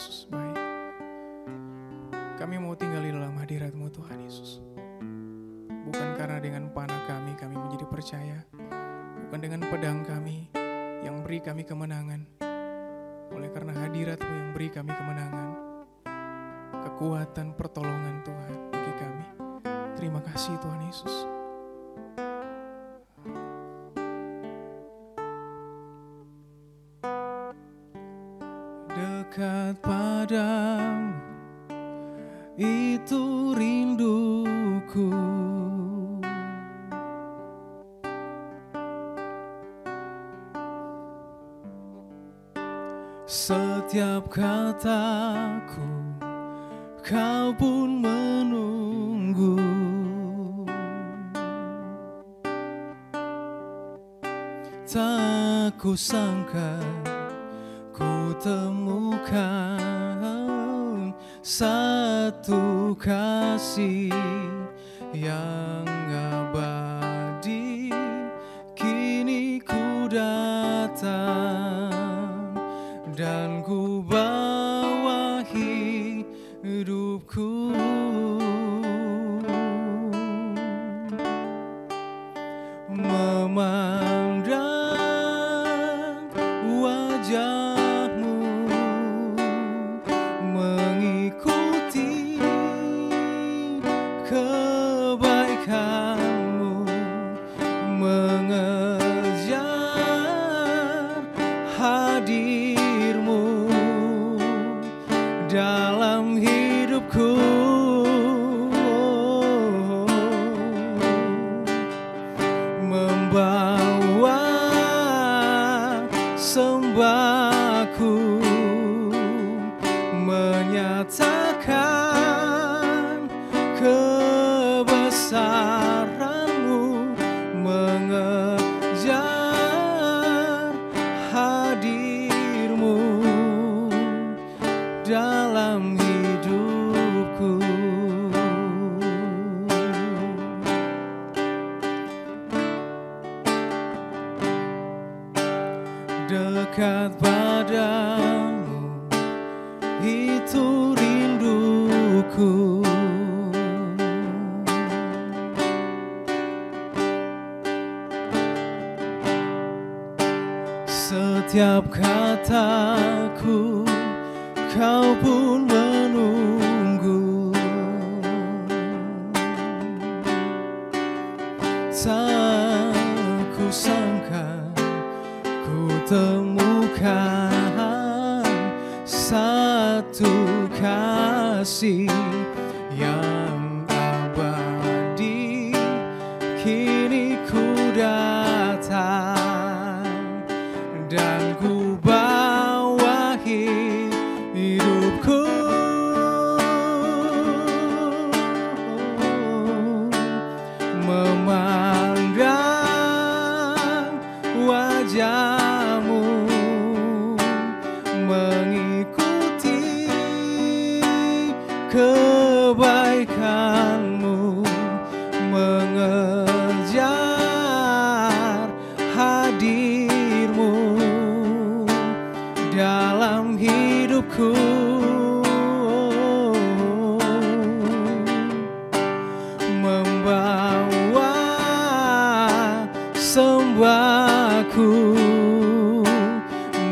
Yesus. Baik. Kami mau tinggal di dalam hadirat-Mu Tuhan Yesus. Bukan karena dengan panah kami menjadi percaya. Bukan dengan pedang kami yang beri kami kemenangan. Oleh karena hadirat-Mu yang beri kami kemenangan. Kekuatan pertolongan Tuhan bagi kami. Terima kasih Tuhan Yesus. Dekat padamu itu rinduku. Setiap kataku kau pun menunggu. Tak kusangka ku temukan satu kasih yang abadi. Kini ku datang dan ku bawa hidupku. Memandang wajah-Mu, mengikuti kebaikan-Mu, mengejar hadir-Mu dalam hidupku. Membawa sembahku, menyatakan kebesaran-Mu, mengejar hadir-Mu dalam hidupku. Dekat padamu itu rinduku. Setiap kataku kau pun menunggu. Tak kusangka ku temukan satu kasih yang abadi. Kini ku datang dan ku bawa hidupku. Memandang wajah-Mu, mengikuti kebaikan-Mu, mengejar hadir-Mu dalam hidupku. Membawa sembahku,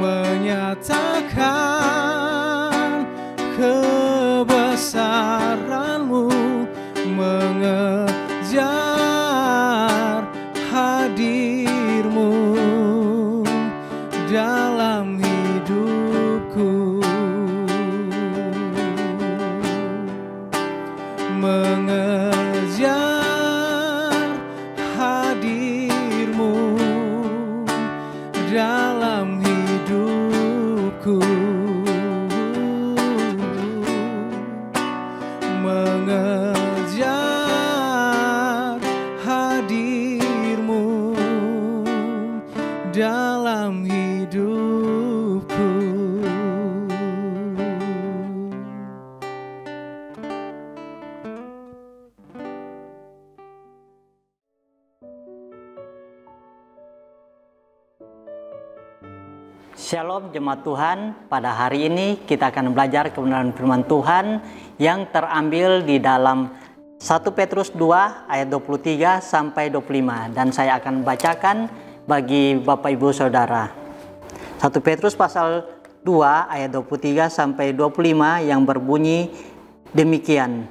menyatakan kebesaran-Mu, mengejar hadir-Mu dalam hidupku. Mengejar hadir-Mu dalam hidupku. Mengejar hadir-Mu dalam hidupku. Shalom jemaat Tuhan, pada hari ini kita akan belajar kebenaran firman Tuhan yang terambil di dalam 1 Petrus 2 ayat 23 sampai 25 dan saya akan bacakan bagi Bapak Ibu Saudara. 1 Petrus pasal 2 ayat 23 sampai 25 yang berbunyi demikian.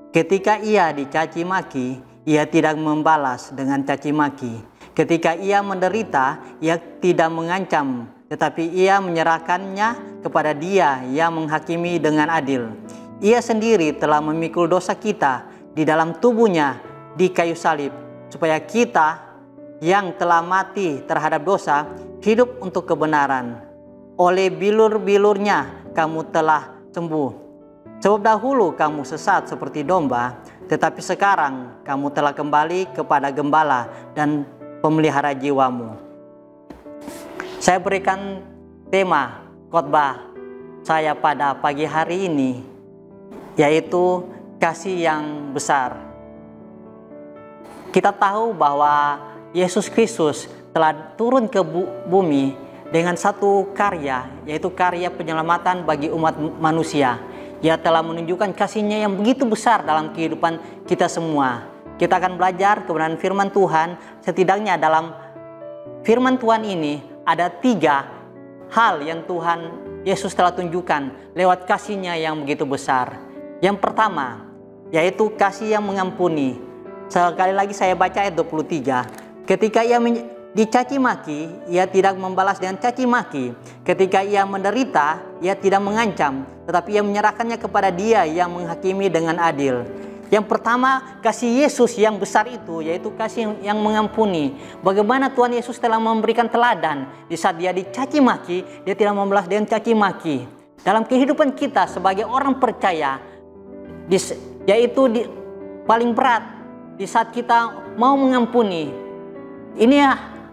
Ketika ia dicaci maki, ia tidak membalas dengan caci maki. Ketika ia menderita, ia tidak mengancam, tetapi ia menyerahkannya kepada Dia yang menghakimi dengan adil. Ia sendiri telah memikul dosa kita di dalam tubuhnya di kayu salib, supaya kita yang telah mati terhadap dosa hidup untuk kebenaran. Oleh bilur-bilurnya kamu telah sembuh. Sebab dahulu kamu sesat seperti domba, tetapi sekarang kamu telah kembali kepada gembala dan pemelihara jiwamu. Saya berikan tema khotbah saya pada pagi hari ini, yaitu kasih yang besar. Kita tahu bahwa Yesus Kristus telah turun ke bumi dengan satu karya, yaitu karya penyelamatan bagi umat manusia. Ia telah menunjukkan kasih-Nya yang begitu besar dalam kehidupan kita semua. Kita akan belajar kebenaran firman Tuhan. Setidaknya dalam firman Tuhan ini ada 3 hal yang Tuhan Yesus telah tunjukkan lewat kasih-Nya yang begitu besar. Yang pertama, yaitu kasih yang mengampuni. Sekali lagi saya baca ayat 23. Ketika ia dicaci maki, ia tidak membalas dengan caci maki. Ketika ia menderita, ia tidak mengancam, tetapi ia menyerahkannya kepada Dia yang menghakimi dengan adil. Yang pertama, kasih Yesus yang besar itu, yaitu kasih yang mengampuni. Bagaimana Tuhan Yesus telah memberikan teladan. Di saat Dia dicaci maki, Dia tidak membalas dengan caci maki. Dalam kehidupan kita sebagai orang percaya, yaitu paling berat, di saat kita mau mengampuni. Ini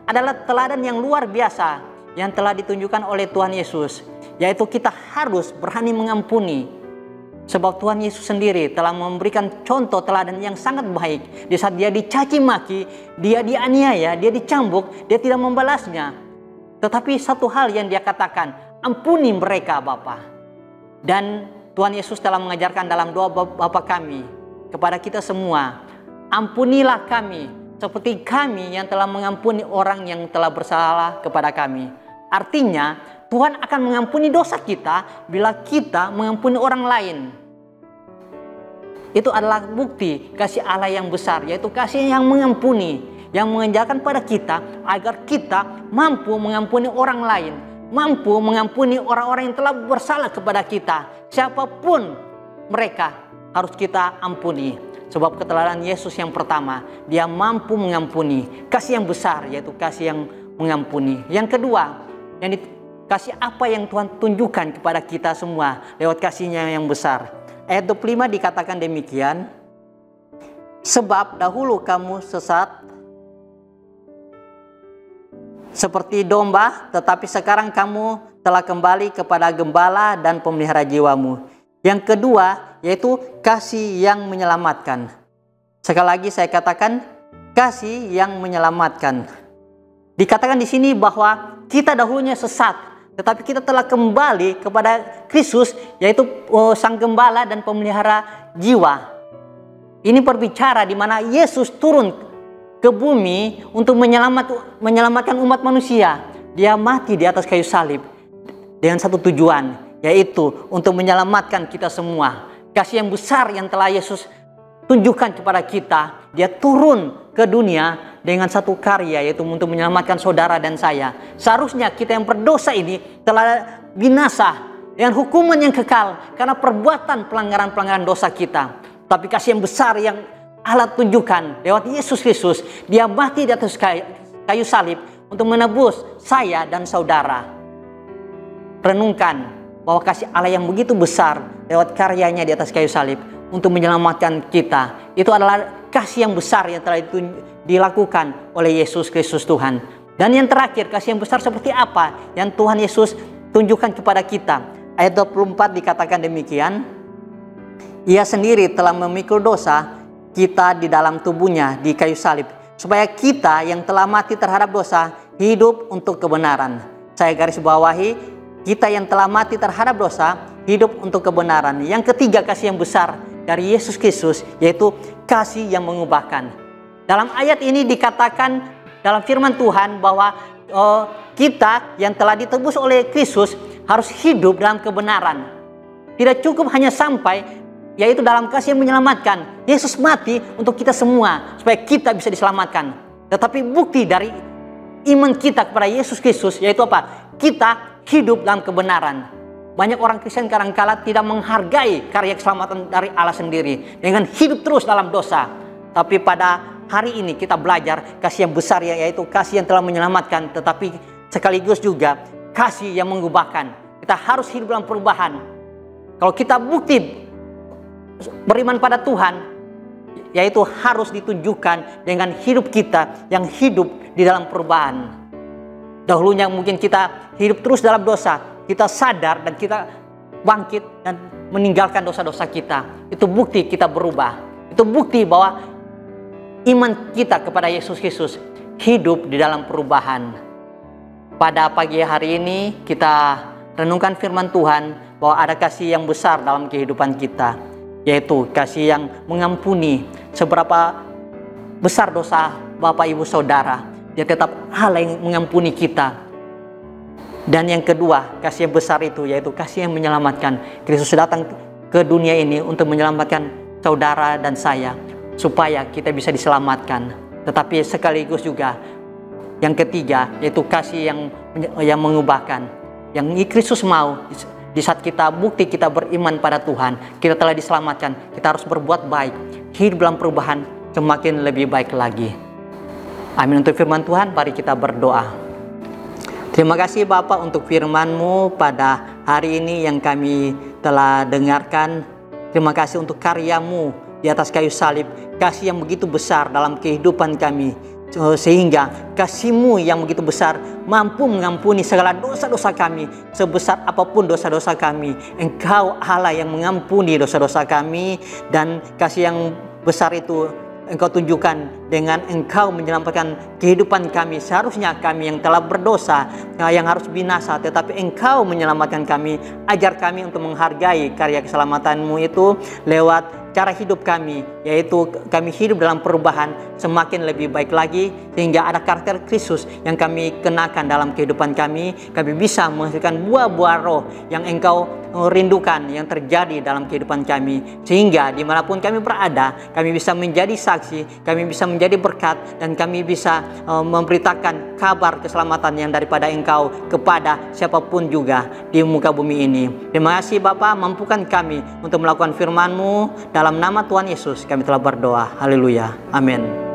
adalah teladan yang luar biasa yang telah ditunjukkan oleh Tuhan Yesus, yaitu kita harus berani mengampuni. Sebab Tuhan Yesus sendiri telah memberikan contoh teladan yang sangat baik. Di saat Dia dicaci maki, Dia dianiaya, Dia dicambuk, Dia tidak membalasnya. Tetapi satu hal yang Dia katakan, ampuni mereka Bapa. Dan Tuhan Yesus telah mengajarkan dalam doa Bapa kami kepada kita semua, ampunilah kami seperti kami yang telah mengampuni orang yang telah bersalah kepada kami. Artinya Tuhan akan mengampuni dosa kita bila kita mengampuni orang lain. Itu adalah bukti kasih Allah yang besar, yaitu kasih yang mengampuni, yang mengajarkan pada kita agar kita mampu mengampuni orang lain, mampu mengampuni orang-orang yang telah bersalah kepada kita. Siapapun mereka harus kita ampuni. Sebab keteladanan Yesus yang pertama, Dia mampu mengampuni. Kasih yang besar, yaitu kasih yang mengampuni. Yang kedua, kasih apa yang Tuhan tunjukkan kepada kita semua lewat kasih-Nya yang besar. Ayat 25 dikatakan demikian. Sebab dahulu kamu sesat seperti domba, tetapi sekarang kamu telah kembali kepada gembala dan pemelihara jiwamu. Yang kedua, yaitu kasih yang menyelamatkan. Sekali lagi saya katakan, kasih yang menyelamatkan. Dikatakan di sini bahwa kita dahulunya sesat, tetapi kita telah kembali kepada Kristus, yaitu Sang Gembala dan pemelihara jiwa. Ini berbicara di mana Yesus turun ke bumi untuk menyelamatkan umat manusia. Dia mati di atas kayu salib dengan satu tujuan, yaitu untuk menyelamatkan kita semua. Kasih yang besar yang telah Yesus tunjukkan kepada kita. Dia turun ke dunia dengan satu karya, yaitu untuk menyelamatkan saudara dan saya. Seharusnya kita yang berdosa ini telah binasa dengan hukuman yang kekal karena perbuatan pelanggaran-pelanggaran dosa kita. Tapi kasih yang besar yang Allah tunjukkan lewat Yesus Kristus, Dia mati di atas kayu salib untuk menebus saya dan saudara. Renungkan bahwa kasih Allah yang begitu besar lewat karyanya di atas kayu salib untuk menyelamatkan kita. Itu adalah kasih yang besar yang telah dilakukan oleh Yesus Kristus Tuhan. Dan yang terakhir, kasih yang besar seperti apa yang Tuhan Yesus tunjukkan kepada kita. Ayat 24 dikatakan demikian. Ia sendiri telah memikul dosa kita di dalam tubuhnya di kayu salib, supaya kita yang telah mati terhadap dosa hidup untuk kebenaran. saya garis bawahi, kita yang telah mati terhadap dosa, hidup untuk kebenaran. Yang ketiga, kasih yang besar dari Yesus Kristus, yaitu kasih yang mengubahkan. Dalam ayat ini dikatakan dalam firman Tuhan bahwa kita yang telah ditebus oleh Kristus harus hidup dalam kebenaran. Tidak cukup hanya sampai, yaitu dalam kasih yang menyelamatkan. Yesus mati untuk kita semua, supaya kita bisa diselamatkan. Tetapi bukti dari iman kita kepada Yesus Kristus, yaitu apa? Kita hidup dalam kebenaran. Banyak orang Kristen kadangkala tidak menghargai karya keselamatan dari Allah sendiri, dengan hidup terus dalam dosa. Tapi pada hari ini kita belajar kasih yang besar, yaitu kasih yang telah menyelamatkan, tetapi sekaligus juga kasih yang mengubahkan. Kita harus hidup dalam perubahan. Kalau kita bukti beriman pada Tuhan, yaitu harus ditunjukkan dengan hidup kita yang hidup di dalam perubahan. Dahulunya mungkin kita hidup terus dalam dosa, kita sadar dan kita bangkit dan meninggalkan dosa-dosa kita. Itu bukti kita berubah. Itu bukti bahwa iman kita kepada Yesus Kristus hidup di dalam perubahan. Pada pagi hari ini kita renungkan firman Tuhan bahwa ada kasih yang besar dalam kehidupan kita, yaitu kasih yang mengampuni seberapa besar dosa Bapak Ibu Saudara. Dia tetap Allah yang mengampuni kita. Dan yang kedua, kasih yang besar itu yaitu kasih yang menyelamatkan. Kristus datang ke dunia ini untuk menyelamatkan saudara dan saya, supaya kita bisa diselamatkan. Tetapi sekaligus juga yang ketiga, yaitu kasih yang mengubahkan. Yang Kristus mau, di saat kita bukti kita beriman pada Tuhan, kita telah diselamatkan, kita harus berbuat baik, hidup dalam perubahan semakin lebih baik lagi. Amin. Untuk firman Tuhan, mari kita berdoa. Terima kasih Bapa untuk firman-Mu pada hari ini yang kami telah dengarkan. Terima kasih untuk karya-Mu di atas kayu salib, kasih yang begitu besar dalam kehidupan kami, sehingga kasih-Mu yang begitu besar mampu mengampuni segala dosa-dosa kami. Sebesar apapun dosa-dosa kami, Engkau Allah yang mengampuni dosa-dosa kami. Dan kasih yang besar itu Engkau tunjukkan dengan Engkau menyelamatkan kehidupan kami. Seharusnya kami yang telah berdosa, yang harus binasa, tetapi Engkau menyelamatkan kami. Ajar kami untuk menghargai karya keselamatan-Mu itu lewat cara hidup kami, yaitu kami hidup dalam perubahan semakin lebih baik lagi, sehingga ada karakter Kristus yang kami kenakan dalam kehidupan kami. Kami bisa menghasilkan buah-buah roh yang Engkau rindukan yang terjadi dalam kehidupan kami, sehingga dimanapun kami berada, kami bisa menjadi saksi, kami bisa menjadi berkat, dan kami bisa memberitakan kabar keselamatan yang daripada Engkau kepada siapapun juga di muka bumi ini. Terima kasih Bapa, mampukan kami untuk melakukan firman-Mu. Dalam nama Tuhan Yesus kami telah berdoa. Haleluya. Amin.